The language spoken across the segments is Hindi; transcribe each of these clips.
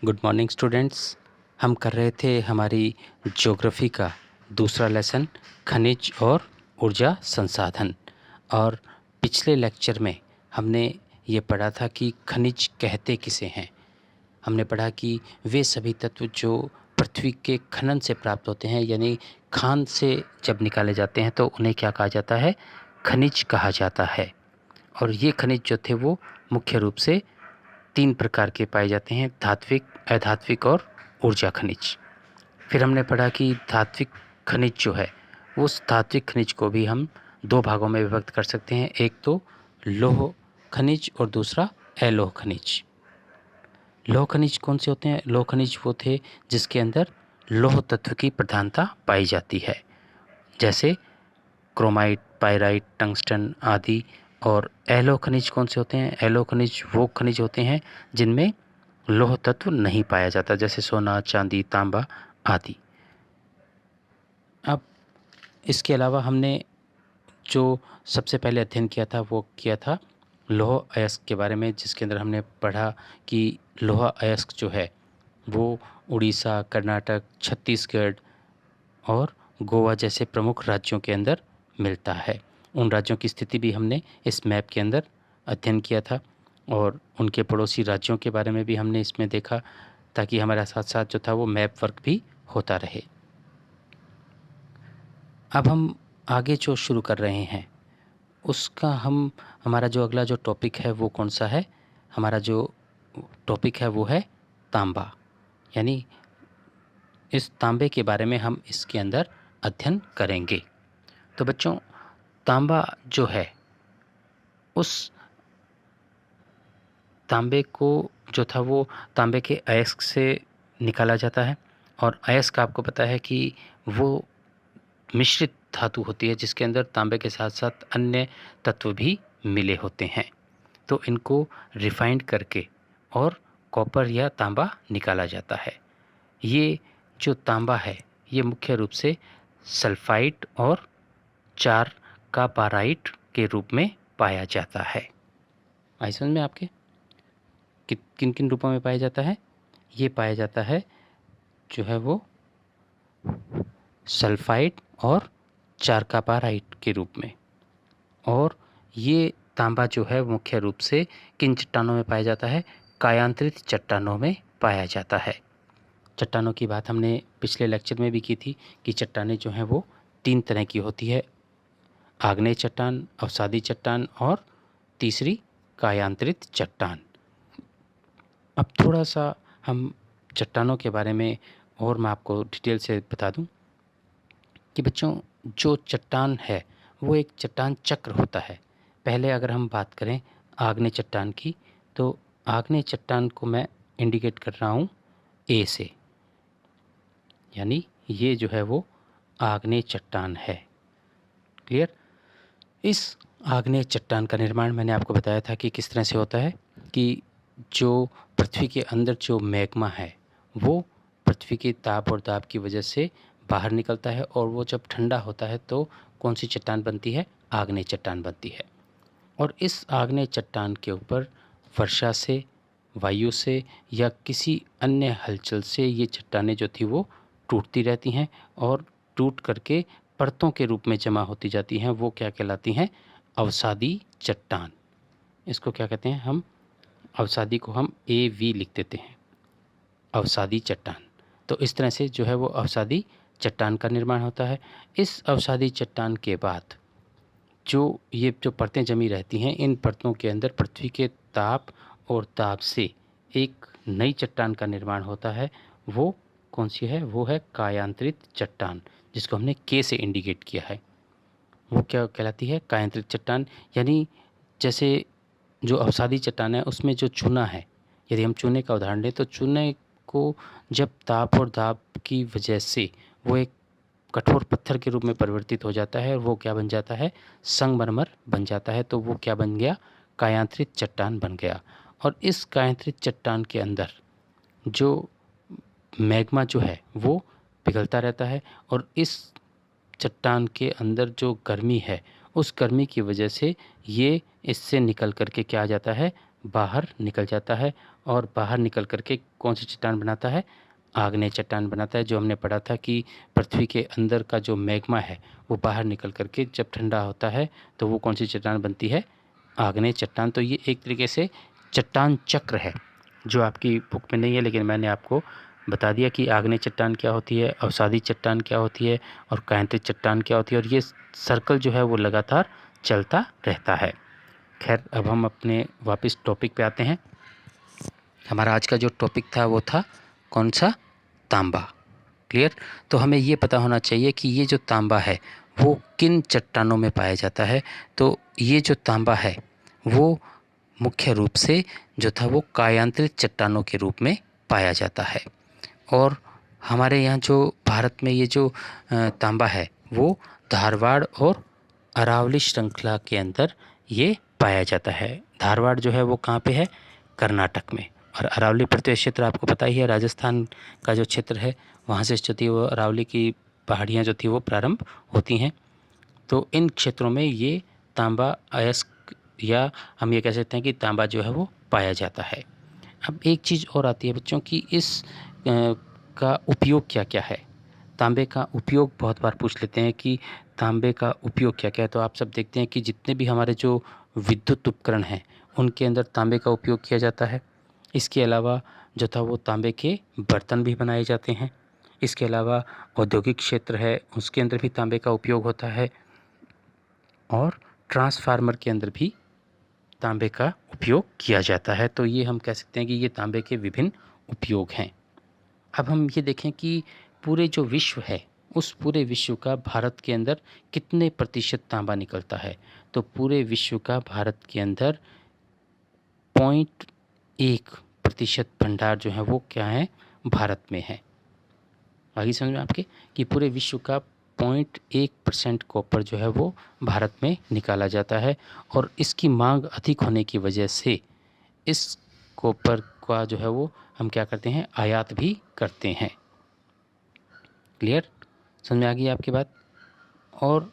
Good morning students. हम कर रहे थे हमारी ज्योग्राफी का दूसरा लेसन खनिज और ऊर्जा संसाधन। और पिछले लेक्चर में हमने ये पढ़ा था कि खनिज कहते किसे हैं। हमने पढ़ा कि वे सभी तत्व जो पृथ्वी के खनन से प्राप्त होते हैं, यानी खान से जब निकाले जाते हैं तो उन्हें क्या कहा जाता है, खनिज कहा जाता है। और ये खनिज जो थे वो मुख्य रूप से 3 प्रकार के पाए जाते हैं, धात्विक, अधात्विक और ऊर्जा खनिज। फिर हमने पढ़ा कि धात्विक खनिज जो है, उस धात्विक खनिज को भी हम 2 भागों में विभक्त कर सकते हैं, एक तो लौह खनिज और दूसरा अलोह खनिज। लौह खनिज कौन से होते हैं? लौह खनिज वो थे जिसके अंदर लौह तत्व की प्रधानता पाई जाती है, जैसे क्रोमाइट, पायराइट, टंगस्टन आदि। और अलोह खनिज कौन से होते हैं? अलोह खनिज वो खनिज होते हैं जिनमें लौह तत्व नहीं पाया जाता, जैसे सोना, चांदी, तांबा आदि। अब इसके अलावा हमने जो सबसे पहले अध्ययन किया था वो किया था लौह अयस्क के बारे में, जिसके अंदर हमने पढ़ा कि लौह अयस्क जो है वो उड़ीसा, कर्नाटक, छत्तीसगढ़ और गोवा जैसे प्रमुख राज्यों के अंदर मिलता है। उन राज्यों की स्थिति भी हमने इस मैप के अंदर अध्ययन किया था और उनके पड़ोसी राज्यों के बारे में भी हमने इसमें देखा, ताकि हमारा साथ साथ जो था वो मैप वर्क भी होता रहे। अब हम आगे जो शुरू कर रहे हैं उसका हमारा जो अगला जो टॉपिक है वो कौन सा है? हमारा जो टॉपिक है वो है तांबा, यानी इस तांबे के बारे में हम इसके अंदर अध्ययन करेंगे। तो बच्चों, तांबा जो है, उस तांबे को जो था वो तांबे के अयस्क से निकाला जाता है। और अयस्क आपको पता है कि वो मिश्रित धातु होती है जिसके अंदर तांबे के साथ साथ अन्य तत्व भी मिले होते हैं। तो इनको रिफाइंड करके और कॉपर या तांबा निकाला जाता है। ये जो तांबा है ये मुख्य रूप से सल्फाइड और चार का पाराइट के रूप में पाया जाता है। आई समझ में आपके? किन किन रूपों में पाया जाता है? ये पाया जाता है जो है वो सल्फाइड और चारकापाराइट के रूप में। और ये तांबा जो है मुख्य रूप से किन चट्टानों में पाया जाता है? कायांतरित चट्टानों में पाया जाता है। चट्टानों की बात हमने पिछले लेक्चर में भी की थी कि चट्टानें जो हैं वो 3 तरह की होती है, आग्नेय चट्टान, अवसादी चट्टान और तीसरी कायांतरित चट्टान। अब थोड़ा सा हम चट्टानों के बारे में और मैं आपको डिटेल से बता दूं कि बच्चों, जो चट्टान है वो एक चट्टान चक्र होता है। पहले अगर हम बात करें आग्नेय चट्टान की, तो आग्नेय चट्टान को मैं इंडिकेट कर रहा हूँ ए से, यानी ये जो है वो आग्नेय चट्टान है। क्लियर? इस आग्नेय चट्टान का निर्माण मैंने आपको बताया था कि किस तरह से होता है, कि जो पृथ्वी के अंदर जो मैग्मा है वो पृथ्वी के ताप और दाब की वजह से बाहर निकलता है, और वो जब ठंडा होता है तो कौन सी चट्टान बनती है? आग्नेय चट्टान बनती है। और इस आग्नेय चट्टान के ऊपर वर्षा से, वायु से या किसी अन्य हलचल से ये चट्टानें जो थी वो टूटती रहती हैं और टूट करके परतों के रूप में जमा होती जाती हैं। वो क्या कहलाती हैं? अवसादी चट्टान। इसको क्या कहते हैं? हम अवसादी को हम AV लिख देते हैं, अवसादी चट्टान। तो इस तरह से जो है वो अवसादी चट्टान का निर्माण होता है। इस अवसादी चट्टान के बाद जो परतें जमी रहती हैं, इन परतों के अंदर पृथ्वी के ताप और दाब से एक नई चट्टान का निर्माण होता है। वो कौन सी है? वो है कायांतरित चट्टान, जिसको हमने K से इंडिकेट किया है। वो क्या कहलाती है? कायांतरित चट्टान। यानी जैसे जो अवसादी चट्टान है उसमें जो चूना है, यदि हम चूने का उदाहरण लें तो चूने को जब ताप और दाब की वजह से वो एक कठोर पत्थर के रूप में परिवर्तित हो जाता है और वो क्या बन जाता है? संगमरमर बन जाता है। तो वो क्या बन गया? कायांतरित चट्टान बन गया। और इस कायांतरित चट्टान के अंदर जो मैग्मा जो है वो पिघलता रहता है, और इस चट्टान के अंदर जो गर्मी है उस गर्मी की वजह से ये इससे निकल करके क्या आ जाता है? बाहर निकल जाता है और बाहर निकल करके कौन सी चट्टान बनाता है? आग्नेय चट्टान बनाता है। जो हमने पढ़ा था कि पृथ्वी के अंदर का जो मैग्मा है वो बाहर निकल करके जब ठंडा होता है तो वो कौन सी चट्टान बनती है? आग्नेय चट्टान। तो ये एक तरीके से चट्टान चक्र है जो आपकी बुक में नहीं है, लेकिन मैंने आपको बता दिया कि आग्नेय चट्टान क्या होती है, अवसादी चट्टान क्या होती है और कायांत्रित चट्टान क्या होती है, और ये सर्कल जो है वो लगातार चलता रहता है। खैर, अब हम अपने वापस टॉपिक पे आते हैं। हमारा आज का जो टॉपिक था वो था कौन सा? तांबा। क्लियर? तो हमें ये पता होना चाहिए कि ये जो तांबा है वो किन चट्टानों में पाया जाता है। तो ये जो तांबा है वो मुख्य रूप से जो था वो कायांत्रित चट्टानों के रूप में पाया जाता है। और हमारे यहाँ जो भारत में ये जो तांबा है वो धारवाड़ और अरावली श्रृंखला के अंदर ये पाया जाता है। धारवाड़ जो है वो कहाँ पे है? कर्नाटक में। और अरावली प्रदेश क्षेत्र आपको पता ही है, राजस्थान का जो क्षेत्र है वहाँ से जो थी वो अरावली की पहाड़ियाँ जो थी वो प्रारंभ होती हैं। तो इन क्षेत्रों में ये तांबा अयस्क, या हम ये कह सकते हैं कि तांबा जो है वो पाया जाता है। अब एक चीज़ और आती है बच्चों की इस का उपयोग क्या क्या है। तांबे का उपयोग बहुत बार पूछ लेते हैं कि तांबे का उपयोग क्या क्या है। तो आप सब देखते हैं कि जितने भी हमारे जो विद्युत उपकरण हैं उनके अंदर तांबे का उपयोग किया जाता है। इसके अलावा जो था वो तांबे के बर्तन भी बनाए जाते हैं। इसके अलावा औद्योगिक क्षेत्र है उसके अंदर भी तांबे का उपयोग होता है और ट्रांसफार्मर के अंदर भी तांबे का उपयोग किया जाता है। तो ये हम कह सकते हैं कि ये तांबे के विभिन्न उपयोग हैं। अब हम ये देखें कि पूरे जो विश्व है उस पूरे विश्व का भारत के अंदर कितने प्रतिशत तांबा निकलता है। तो पूरे विश्व का भारत के अंदर 0.1% भंडार जो है वो क्या है? भारत में है। आगे समझ में आपके कि पूरे विश्व का 0.1% कॉपर जो है वो भारत में निकाला जाता है और इसकी मांग अधिक होने की वजह से इस कॉपर का जो है वो हम क्या करते हैं? आयात भी करते हैं। क्लियर? समझ में आ गई आपकी बात? और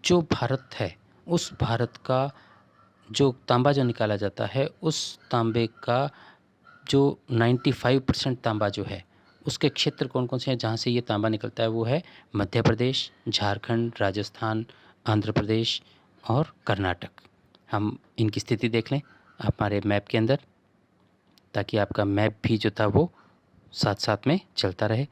जो भारत है उस भारत का जो तांबा जो निकाला जाता है उस तांबे का जो 95% तांबा जो है उसके क्षेत्र कौन कौन से हैं जहाँ से ये तांबा निकलता है? वो है मध्य प्रदेश, झारखंड, राजस्थान, आंध्र प्रदेश और कर्नाटक। हम इनकी स्थिति देख लें हमारे मैप के अंदर, ताकि आपका मैप भी जो था वो साथ साथ में चलता रहे।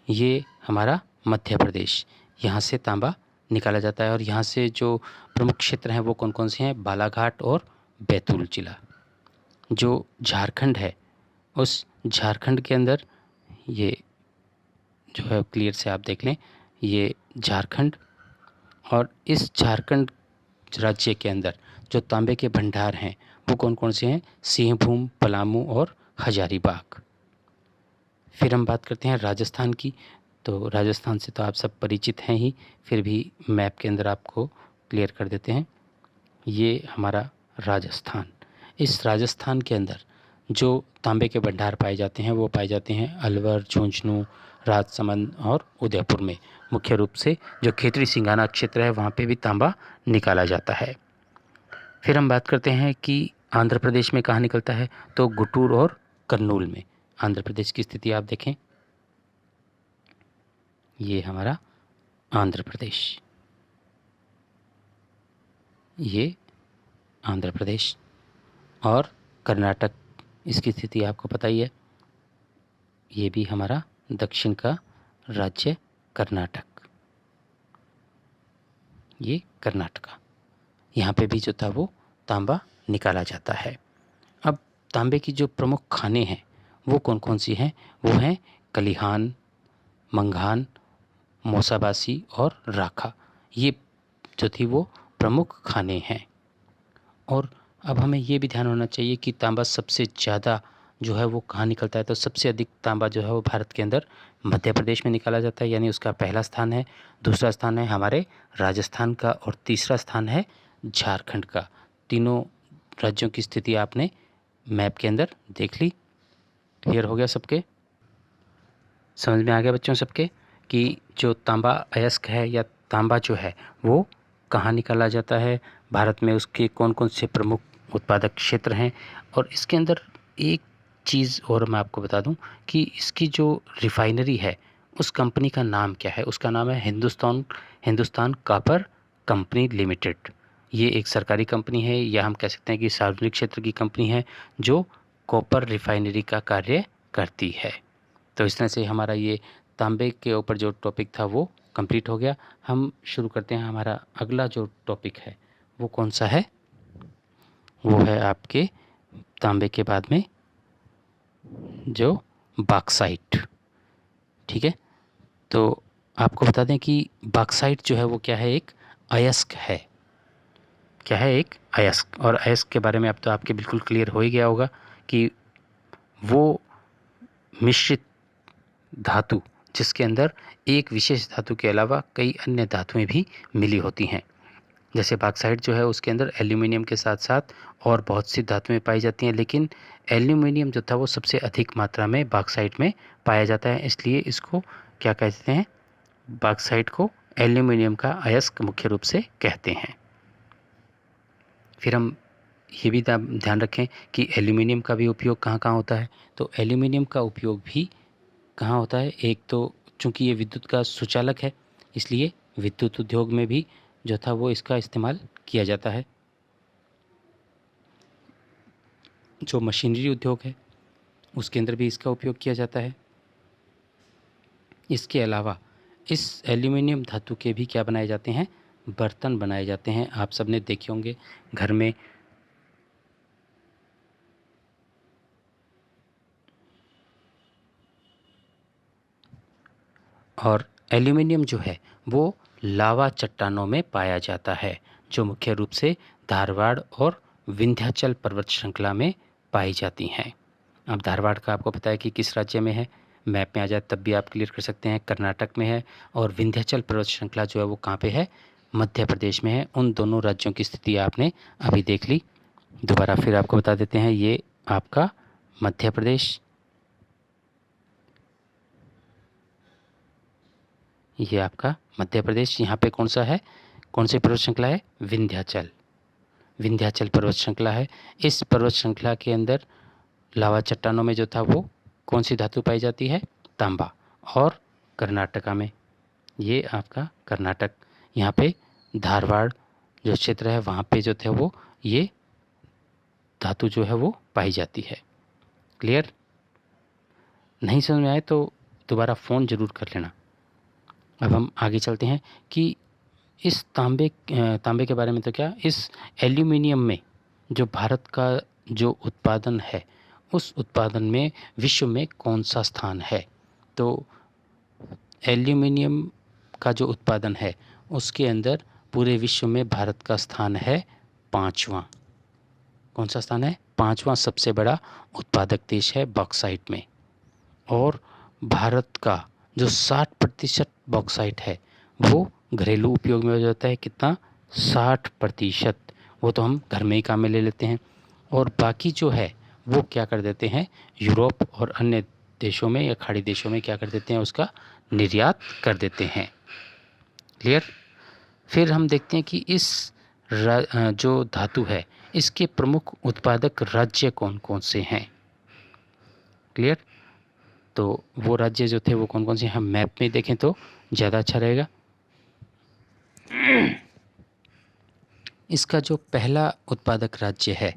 ये हमारा मध्य प्रदेश, यहाँ से तांबा निकाला जाता है और यहाँ से जो प्रमुख क्षेत्र हैं वो कौन कौन से हैं? बालाघाट और बैतूल जिला। जो झारखंड है उस झारखंड के अंदर ये जो है क्लियर से आप देख लें, ये झारखंड, और इस झारखंड राज्य के अंदर जो तांबे के भंडार हैं वो कौन कौन से हैं? सिंहभूम, पलामू और हजारीबाग। फिर हम बात करते हैं राजस्थान की। तो राजस्थान से तो आप सब परिचित हैं ही, फिर भी मैप के अंदर आपको क्लियर कर देते हैं। ये हमारा राजस्थान, इस राजस्थान के अंदर जो तांबे के भंडार पाए जाते हैं वो पाए जाते हैं अलवर, झुंझुनू, राजसमंद और उदयपुर में। मुख्य रूप से जो खेतड़ी सिंगाना क्षेत्र है वहाँ पे भी तांबा निकाला जाता है। फिर हम बात करते हैं कि आंध्र प्रदेश में कहाँ निकलता है? तो गुटूर और कर्नूल में। आंध्र प्रदेश की स्थिति आप देखें, ये हमारा आंध्र प्रदेश, ये आंध्र प्रदेश, और कर्नाटक, इसकी स्थिति आपको पता ही है, ये भी हमारा दक्षिण का राज्य कर्नाटक, ये कर्नाटका। यहाँ पे भी जो था वो तांबा निकाला जाता है। अब तांबे की जो प्रमुख खाने हैं वो कौन कौन सी हैं? वो हैं कलिहान, मंघान, मौसाबासी और राखा। ये जो थी वो प्रमुख खाने हैं। और अब हमें ये भी ध्यान होना चाहिए कि तांबा सबसे ज़्यादा जो है वो कहाँ निकलता है? तो सबसे अधिक तांबा जो है वो भारत के अंदर मध्य प्रदेश में निकाला जाता है, यानी उसका पहला स्थान है। दूसरा स्थान है हमारे राजस्थान का और तीसरा स्थान है झारखंड का। तीनों राज्यों की स्थिति आपने मैप के अंदर देख ली। क्लियर हो गया सबके? समझ में आ गया बच्चों सबके कि जो तांबा अयस्क है या तांबा जो है वो कहाँ निकाला जाता है, भारत में उसके कौन कौन से प्रमुख उत्पादक क्षेत्र हैं। और इसके अंदर एक चीज़ और मैं आपको बता दूं कि इसकी जो रिफाइनरी है उस कंपनी का नाम क्या है। उसका नाम है हिंदुस्तान कॉपर कंपनी लिमिटेड। ये एक सरकारी कंपनी है, या हम कह सकते हैं कि सार्वजनिक क्षेत्र की कंपनी है जो कॉपर रिफाइनरी का कार्य करती है। तो इस तरह से हमारा ये तांबे के ऊपर जो टॉपिक था वो कंप्लीट हो गया। हम शुरू करते हैं, हमारा अगला जो टॉपिक है वो कौन सा है, वो है आपके तांबे के बाद में जो बॉक्साइट। ठीक है, तो आपको बता दें कि बॉक्साइट जो है वो क्या है, एक अयस्क है। क्या है, एक अयस्क। और अयस्क के बारे में अब तो आपके बिल्कुल क्लियर हो ही गया होगा कि वो मिश्रित धातु जिसके अंदर एक विशेष धातु के अलावा कई अन्य धातुएं भी मिली होती हैं। जैसे बॉक्साइट जो है उसके अंदर एल्यूमिनियम के साथ साथ और बहुत सी धातुएं पाई जाती हैं, लेकिन एल्यूमिनियम जो था वो सबसे अधिक मात्रा में बॉक्साइट में पाया जाता है। इसलिए इसको क्या कहते हैं, बॉक्साइट को एल्यूमिनियम का अयस्क मुख्य रूप से कहते हैं। फिर हम ये भी ध्यान रखें कि एल्यूमिनियम का भी उपयोग कहाँ कहाँ होता है। तो एल्यूमिनियम का उपयोग भी कहाँ होता है, एक तो चूँकि ये विद्युत का सुचालक है इसलिए विद्युत उद्योग में भी जो था वो इसका इस्तेमाल किया जाता है। जो मशीनरी उद्योग है उसके अंदर भी इसका उपयोग किया जाता है। इसके अलावा इस एल्यूमिनियम धातु के भी क्या बनाए जाते हैं, बर्तन बनाए जाते हैं। आप सबने देखे होंगे घर में और एल्यूमिनियम जो है वो लावा चट्टानों में पाया जाता है जो मुख्य रूप से धारवाड़ और विंध्याचल पर्वत श्रृंखला में पाई जाती हैं। अब धारवाड़ का आपको पता है कि किस राज्य में है, मैप में आ जाए तब भी आप क्लियर कर सकते हैं, कर्नाटक में है। और विंध्याचल पर्वत श्रृंखला जो है वो कहाँ पे है, मध्य प्रदेश में है। उन दोनों राज्यों की स्थिति आपने अभी देख ली। दोबारा फिर आपको बता देते हैं, ये आपका मध्य प्रदेश, ये आपका मध्य प्रदेश। यहाँ पे कौन सा है, कौन सी पर्वत श्रृंखला है, विंध्याचल पर्वत श्रृंखला है। इस पर्वत श्रृंखला के अंदर लावा चट्टानों में जो था वो कौन सी धातु पाई जाती है, तांबा। और कर्नाटका में, ये आपका कर्नाटक, यहाँ पे धारवाड़ जो क्षेत्र है वहाँ पे जो थे वो ये धातु जो है वो पाई जाती है। क्लियर? नहीं समझ में आए तो दोबारा फ़ोन ज़रूर कर लेना। अब हम आगे चलते हैं कि इस तांबे के बारे में तो क्या, इस एल्यूमिनियम में जो भारत का जो उत्पादन है उस उत्पादन में विश्व में कौन सा स्थान है। तो एल्यूमिनियम का जो उत्पादन है उसके अंदर पूरे विश्व में भारत का स्थान है 5वां। कौन सा स्थान है, 5वां सबसे बड़ा उत्पादक देश है बॉक्साइट में। और भारत का जो 60% बॉक्साइट है वो घरेलू उपयोग में हो जाता है। कितना, 60%। वो तो हम घर में ही काम में ले लेते हैं। और बाकी जो है वो क्या कर देते हैं, यूरोप और अन्य देशों में या खाड़ी देशों में क्या कर देते हैं, उसका निर्यात कर देते हैं। क्लियर? फिर हम देखते हैं कि इस जो धातु है इसके प्रमुख उत्पादक राज्य कौन कौन से हैं। क्लियर? तो वो राज्य जो थे वो कौन कौन से हैं, हम मैप में देखें तो ज़्यादा अच्छा रहेगा। इसका जो पहला उत्पादक राज्य है